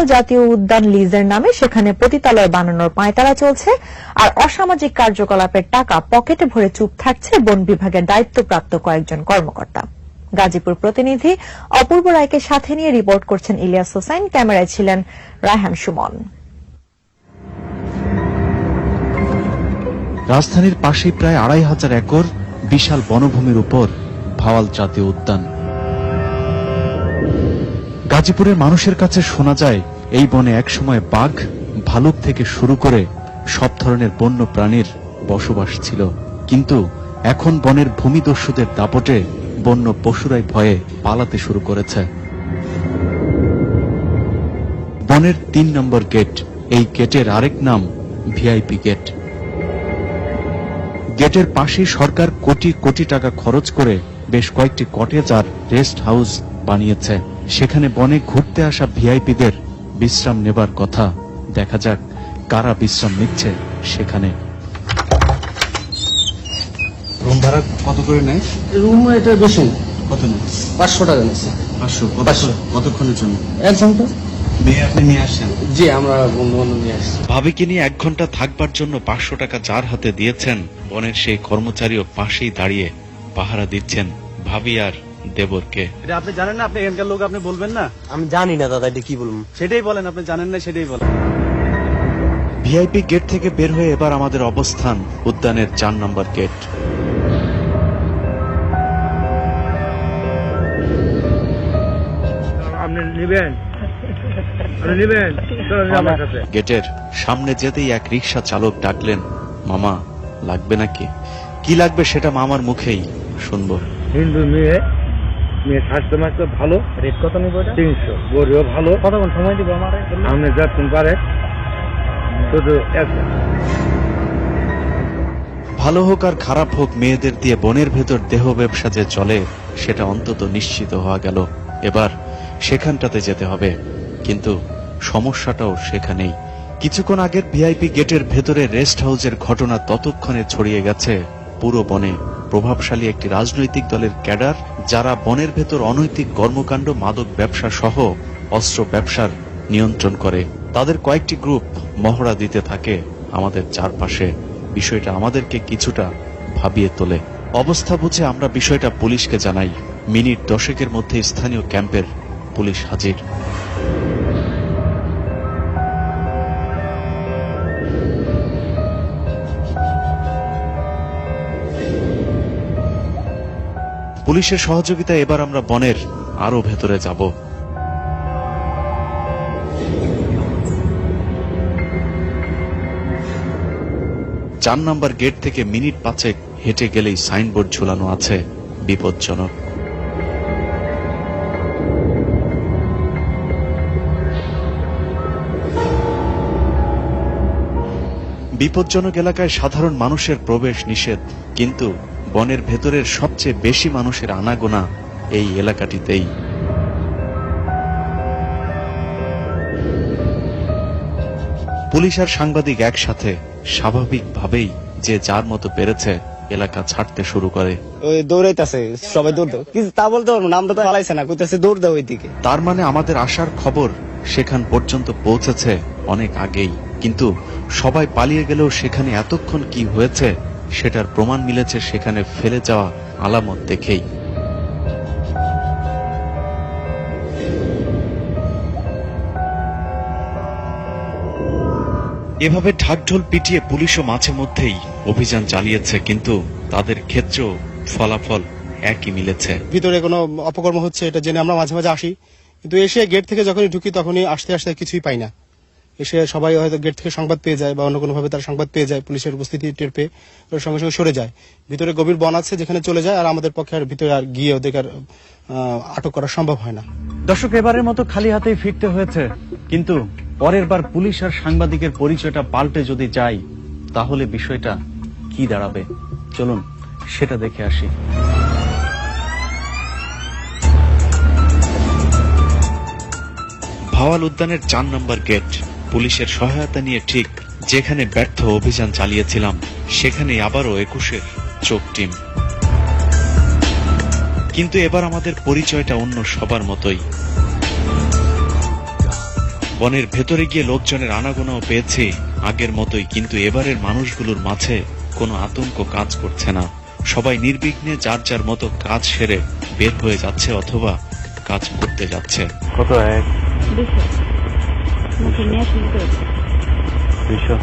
ভাওয়াল জাতীয় উদ্যান লিজের নামে সেখানে পতিতালয় বানানোর পাঁয়তারা চলছে, আর অসামাজিক কার্যকলাপের টাকা পকেটে ভরে চুপ থাকছে বন বিভাগের দায়িত্বপ্রাপ্ত কয়েকজন কর্মকর্তা। গাজীপুর প্রতিনিধি অপূর্ব রায়কে সাথে নিয়ে রিপোর্ট করছেন ইলিয়াস হোসাইন, ক্যামেরায় ছিলেন রায়হান সুমন। রাজধানীর পাশেই প্রায় ২৫০০ একর বিশাল বনভূমির উপর ভাওয়াল জাতীয় উদ্যান। গাজীপুরের মানুষের কাছে শোনা যায় এই বনে একসময় বাঘ, ভালুক থেকে শুরু করে সব ধরনের বন্য প্রাণীর বসবাস ছিল, কিন্তু এখন বনের ভূমিদস্যুদের দাপটে বন্য পশুরাই ভয়ে পালাতে শুরু করেছে। বনের ৩ নম্বর গেট, এই গেটের আরেক নাম ভিআইপি গেট। গেটের পাশেই সরকার কোটি কোটি টাকা খরচ করে বেশ কয়েকটি কটেজ আর রেস্ট হাউস বানিয়েছে। সেখানে বনে ঘুরতে আসা ভিআইপিদের বিশ্রাম নেবার কথা। দেখা যাক কারা বিশ্রাম নিচ্ছে সেখানে। রুম ভাড়া কত করে নেয়? রুম এটা বেশি। কত নেয়? 500 টাকা নিচ্ছে। 500? কতক্ষণের জন্য? 1 ঘন্টা। মেয়ে আপনি নিয়ে আসছেন? জি, আমরা বন্ধু বান্ধব নিয়ে আসছি। ভাবিকে নিয়ে 1 ঘন্টা থাকবার জন্য 500 টাকা যার হাতে দিয়েছেন, বনের সেই কর্মচারীও পাশেই দাঁড়িয়ে পাহারা দিচ্ছেন ভাবি আর দেবরকে। এটা আপনি জানেন না? আপনি এখানকার লোক, আপনি বলবেন না? আমি জানি না দাদা, এটা কি বলবো। সেটাই বলেন, আপনি জানেন না সেটাই বলেন। ভিআইপি গেট থেকে বের হয়ে এবার আমাদের অবস্থান উদ্যানের 4 নম্বর গেট। গেটের সামনে যেতেই এক রিকশা চালক ডাকলেন, মামা লাগবে নাকি? কি লাগবে সেটা মামার মুখেই শুনবো। হিন্দু মেয়ে স্বাস্থ্য মাস্ত ভালো। রেট কত নিব? 300। গরিও ভালো। কতক্ষণ সময় দিব আমার? আপনি যতক্ষণ পারে, শুধু ভালো হোক আর খারাপ হোক, মেয়েদের দিয়ে বনের ভেতর দেহ ব্যবসা যে চলে সেটা অন্তত নিশ্চিত হওয়া গেল। এবার সেখানটাতে যেতে হবে, কিন্তু সমস্যাটাও সেখানেই। কিছুক্ষণ আগের ভিআইপি গেটের ভেতরে রেস্ট হাউসের ঘটনা ততক্ষণে ছড়িয়ে গেছে পুরো বনে। প্রভাবশালী একটি রাজনৈতিক দলের ক্যাডার, যারা বনের ভেতর অনৈতিক কর্মকাণ্ড, মাদক ব্যবসা সহ অস্ত্র ব্যবসার নিয়ন্ত্রণ করে। তাদের কয়েকটি গ্রুপ মহড়া দিতে থাকে আমাদের চারপাশে। বিষয়টা আমাদেরকে কিছুটা ভাবিয়ে তোলে। অবস্থা বুঝে আমরা বিষয়টা পুলিশকে জানাই। মিনিট 10-এর মধ্যে স্থানীয় ক্যাম্পের পুলিশ হাজির। পুলিশের সহযোগিতায় এবার আমরা বনের আরো ভেতরে যাব। 4 নম্বর গেট থেকে মিনিট 5 হেঁটে গেলেই সাইনবোর্ড ঝুলানো আছে, বিপজ্জনক। বিপজ্জনক এলাকায় সাধারণ মানুষের প্রবেশ নিষেধ, কিন্তু বনের ভেতরের সবচেয়ে বেশি মানুষের আনাগোনা এই এলাকাটিতেই। পুলিশ আর সাংবাদিক একসাথে স্বাভাবিকভাবেই যে যার মতো পেরেছে এলাকা ছাড়তে শুরু করে। ওই দৌড়াইতেছে, সবাই দৌড় দাও, কিন্তু তা বলতে পারবো নামটা তো পালাইছে না, কইতেছে দৌড় দাও ওইদিকে। তার মানে আমাদের আসার খবর সেখান পর্যন্ত পৌঁছেছে অনেক আগেই, কিন্তু সবাই পালিয়ে গেলেও সেখানে এতক্ষণ কি হয়েছে সেটার প্রমাণ মিলেছে সেখানে ফেলে যাওয়া আলামত দেখেই। এভাবে ঢাকঢোল পিটিয়ে পুলিশও মাঝে মধ্যেই অভিযান চালিয়েছে, কিন্তু তাদের ক্ষেত্রেও ফলাফল একই মিলেছে। ভিতরে কোনো অপকর্ম হচ্ছে এটা জেনে আমরা মাঝে মাঝে আসি, কিন্তু এসে গেট থেকে যখনই ঢুকি তখনই আসতে আসতে কিছুই পাই না। এসে সবাই হয়তো গেট থেকে সংবাদ পেয়ে যায় বা অন্য কোনোভাবে তারা সংবাদ পেয়ে যায়, পুলিশের উপস্থিতি টের পেয়ে সঙ্গে সঙ্গে সরে যায়। ভিতরে গভীর বন আছে যেখানে চলে যায়, আর আমাদের পক্ষে আর ভিতরে আর গিয়ে ওদের আটক করা সম্ভব হয় না। দর্শক, এবারের মতো খালি হাতেই ফিরতে হয়েছে, কিন্তু পরের বার পুলিশ আর সাংবাদিকের পরিচয়টা পাল্টে যদি যায় তাহলে বিষয়টা কি দাঁড়াবে, চলুন সেটা দেখে আসি। ভাওয়াল উদ্যানের 4 নম্বর গেট। পুলিশের সহায়তা নিয়ে ঠিক যেখানে ব্যর্থ অভিযান চালিয়েছিলাম সেখানে আবারও 21-এর চোখ টিম। কিন্তু এবার আমাদের পরিচয়টা অন্য সবার মতোই। বনের ভেতরে গিয়ে লোকজনের আনাগোনাও পেয়েছি আগের মতোই, কিন্তু এবারের মানুষগুলোর মাঝে কোনো আতঙ্ক কাজ করছে না। সবাই নির্বিঘ্নে যার যার মতো কাজ সেরে বের হয়ে যাচ্ছে অথবা কাজ করতে যাচ্ছে। কত এক 200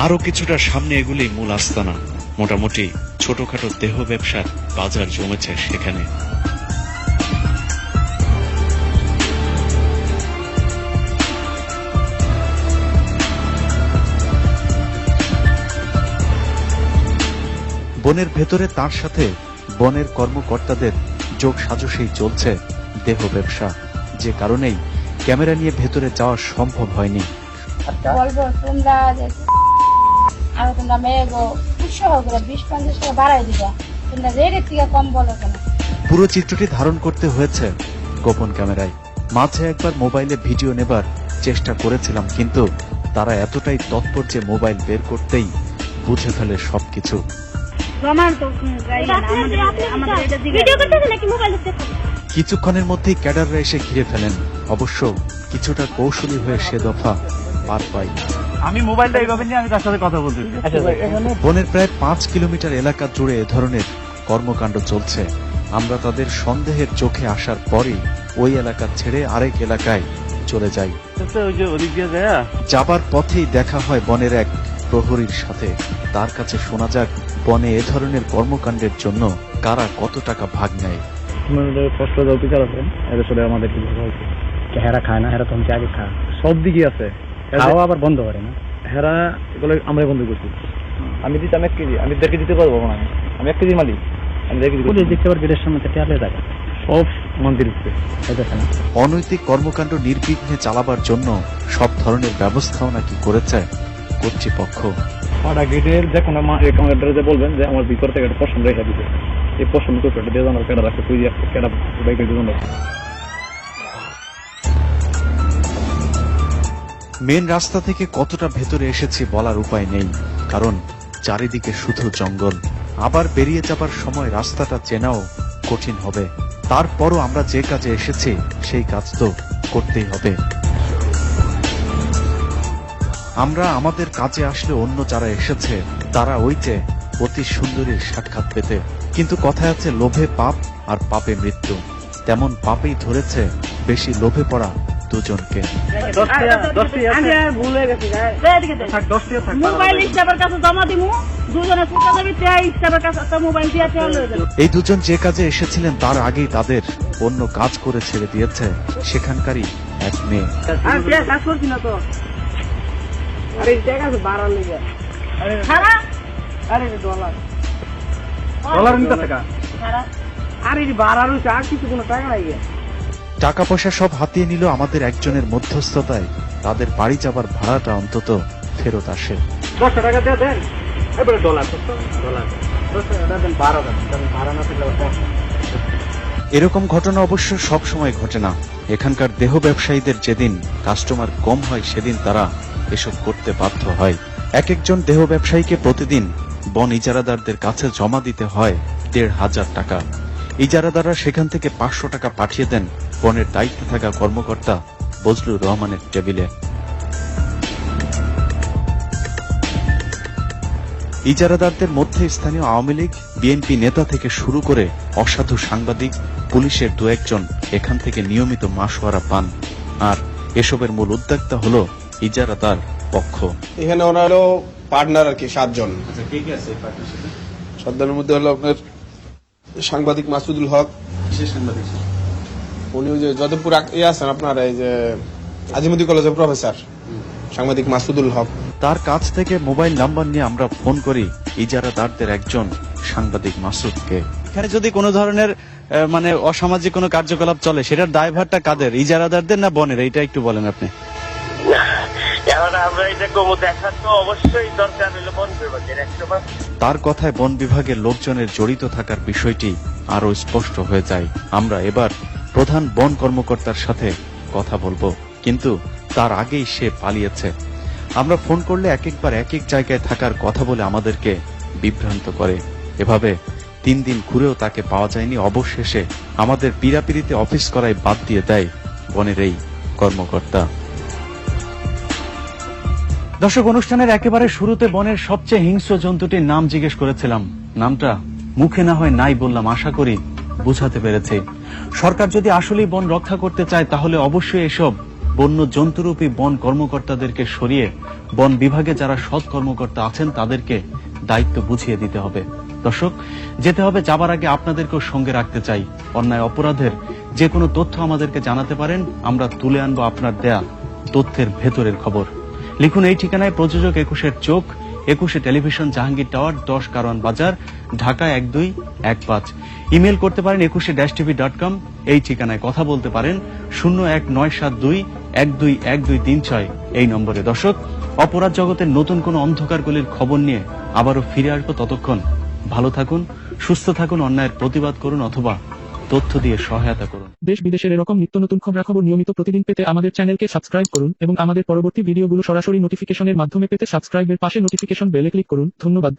আরো কিছুটা সামনে এগুলি মূল আস্তানা। মোটামুটি ছোটখাটো দেহ ব্যবসার বাজার জমেছে সেখানে। বনের ভেতরে তার সাথে বনের কর্মকর্তাদের যোগ সাজসেই চলছে দেহ ব্যবসা, যে কারণেই ক্যামেরা নিয়ে ভেতরে যাওয়া সম্ভব হয়নি। বলবো তোমরা আর তোমরা মেয়েগো উৎসাহ করে 20-50 টাকা বাড়াই দিবা, তোমরা রেটের থেকে কম বলো কেন? পুরো চিত্রটি ধারণ করতে হয়েছে গোপন ক্যামেরায়। মাঝে একবার মোবাইলে ভিডিও নেবার চেষ্টা করেছিলাম, কিন্তু তারা এতটাই তৎপর যে মোবাইল বের করতেই বুঝে ফেলে সবকিছু। কিছুক্ষণের মধ্যেই ক্যাডাররা এসে ঘিরে ফেলেন। অবশ্য কিছুটা কৌশলী হয়ে সে দফা পার পাই। আমি মোবাইলটা এইভাবে নিয়ে আমি তার সাথে কথা বলছি। বনের প্রায় 5 কিলোমিটার এলাকা জুড়ে এ ধরনের কর্মকাণ্ড চলছে। আমরা তাদের সন্দেহের চোখে আসার পরই ওই এলাকা ছেড়ে আরেক এলাকায় চলে যাই। ওই যে ওদিক দিয়ে যায় যাবার পথেই দেখা হয় বনের এক প্রহরীর সাথে। তার কাছে শোনা যাক বনে এ ধরনের কর্মকাণ্ডের জন্য কারা কত টাকা ভাগ নেয়। কষ্ট দাও বিচার আছে এটা শুনে আমাদের কি বলছে হেরা খায় না, হেরা তখন আগে খায়, সব দিকে আছে খাওয়া আবার বন্ধ করে না। হেরা এগুলো আমরা বন্ধ করছি। আমি দিতাম 1 কেজি, আমি 1.5 কেজি দিতে পারবো না। আমি 1 কেজি মালিক, আমি 1 কেজি পুলিশ দেখতে পার গেটের সামনে থেকে আলে থাকে সব মন্দির উঠছে। অনৈতিক কর্মকাণ্ড নির্বিঘ্নে চালাবার জন্য সব ধরনের ব্যবস্থাও নাকি করেছে কর্তৃপক্ষ। পাড়া গেটের যে কোনো যে বলবেন যে আমার ভিতর থেকে একটা পছন্দ রেখে দিতে, এই পছন্দ করতে এটা দিয়ে আমার কেডা রাখতে তুই কেডা বাইকের জন্য। মেন রাস্তা থেকে কতটা ভেতরে এসেছি বলার উপায় নেই, কারণ চারিদিকে শুধু জঙ্গল। আবার বেরিয়ে যাবার সময় রাস্তাটা চেনাও কঠিন হবে। তারপরও আমরা যে কাজে এসেছি সেই কাজ তো করতেই হবে। আমরা আমাদের কাজে আসলে অন্য যারা এসেছে তারা ওই যে অতি সুন্দরীর সাক্ষাৎ পেতে, কিন্তু কথায় আছে লোভে পাপ আর পাপে মৃত্যু। তেমন পাপেই ধরেছে বেশি লোভে পড়া দুজনকে। এই দুজন যে কাজে এসেছিলেন তার আগেই তাদের অন্য কাজ করে ছেড়ে দিয়েছে সেখানকারই এক মেয়ে। টাকা পয়সা সব হাতিয়ে নিল আমাদের একজনের মধ্যস্থতায়। তাদের বাড়ি যাবার ভাড়াটা অন্তত ফেরত আসে। 10 টাকা দিয়ে দেন, এবারে ডলার 10 টাকা দেন, 12 ভাড়া না থাকলে এরকম ঘটনা অবশ্য সব সময় ঘটে না। এখানকার দেহ ব্যবসায়ীদের যেদিন কাস্টমার কম হয় সেদিন তারা এসব করতে বাধ্য হয়। এক একজন দেহ ব্যবসায়ীকে প্রতিদিন বন ইজারাদারদের কাছে জমা দিতে হয় 1,500 টাকা। ইজারাদাররা সেখান থেকে 500 টাকা পাঠিয়ে দেন বনের দায়িত্বে থাকা কর্মকর্তা বজলুর রহমানের টেবিলে। ইজারাদারদের মধ্যে স্থানীয় আওয়ামী লীগ, বিএনপি নেতা থেকে শুরু করে অসাধু সাংবাদিক, পুলিশের 2-1 এখান থেকে নিয়মিত মাসোয়ারা পান। আর এসবের মূল উদ্যোক্তা হলো ইজারাদার পক্ষ। এখানে ওরা হলো পার্টনার আর কি 7 জন। আচ্ছা, কে কে আছে পার্টনারশিপে? 7 জনের মধ্যে হলো আপনার সাংবাদিক মাসুদুল হক। কিসের সাংবাদিক? উনি ওই যে যদবপুর আছেন আপনার এই যে আজিমুদ্দিন কলেজের প্রফেসর, সাংবাদিক মাসুদুল হক। তার কাছ থেকে মোবাইল নাম্বার নিয়ে আমরা ফোন করি ইজারাদারদের একজন সাংবাদিক মাসুদকে। এখানে যদি কোনো ধরনের মানে অসামাজিক কোনো কার্যকলাপ চলে সেটার দায়ভারটা কাদের, ইজারাদারদের না বনের, এইটা একটু বলেন আপনি। তার কথায় বন বিভাগের লোকজনের জড়িত থাকার বিষয়টি আরো স্পষ্ট হয়ে যায়। আমরা এবার প্রধান বন কর্মকর্তার সাথে কথা বলবো, কিন্তু তার আগেই সে পালিয়েছে। আমরা ফোন করলে একবার এক এক জায়গায় থাকার কথা বলে আমাদেরকে বিভ্রান্ত করে। এভাবে 3 দিন ঘুরেও তাকে পাওয়া যায়নি। অবশেষে আমাদের পিড়াপিড়িতে অফিস করায় বাদ দিয়ে দেয় বনের এই কর্মকর্তা। দর্শক, অনুষ্ঠানের একেবারে শুরুতে বনের সবচেয়ে হিংস্র জন্তুটির নাম জিজ্ঞেস করেছিলাম। নামটা মুখে না হয় নাই বললাম, আশা করি বুঝাতে পেরেছি। সরকার যদি আসলেই বন রক্ষা করতে চায় তাহলে অবশ্যই এসব বন্য জন্তুরূপী বন কর্মকর্তাদেরকে সরিয়ে বন বিভাগে যারা সৎ কর্মকর্তা আছেন তাদেরকে দায়িত্ব বুঝিয়ে দিতে হবে। দর্শক, যেতে হবে, যাবার আগে আপনাদেরকেও সঙ্গে রাখতে চাই। অন্যায় অপরাধের যে কোনো তথ্য আমাদেরকে জানাতে পারেন, আমরা তুলে আনবো আপনার দেয়া তথ্যের ভেতরের খবর। লিখুন এই ঠিকানায়, প্রযোজক 21-এর চোখ, 21 টেলিভিশন, জাহাঙ্গীর টাওয়ার, 10 কারওয়ান বাজার, ঢাকা 1215। ইমেল করতে পারেন 21-tv.com। এই ঠিকানায় কথা বলতে পারেন 01-972-121236 এই নম্বরে। দর্শক, অপরাধ জগতের নতুন কোন অন্ধকার গলির খবর নিয়ে আবারও ফিরে আসবো। ততক্ষণ ভালো থাকুন, সুস্থ থাকুন, অন্যায়ের প্রতিবাদ করুন অথবা তথ্য দিয়ে সহায়তা করুন। দেশ বিদেশের এরকম নিত্য নতুন খবরাখবর নিয়মিত প্রতিদিন পেতে আমাদের চ্যানেলকে সাবস্ক্রাইব করুন এবং আমাদের পরবর্তী ভিডিওগুলো সরাসরি নোটিফিকেশনের মাধ্যমে পেতে সাবস্ক্রাইবের পাশে নোটিফিকেশন বেলে ক্লিক করুন। ধন্যবাদ।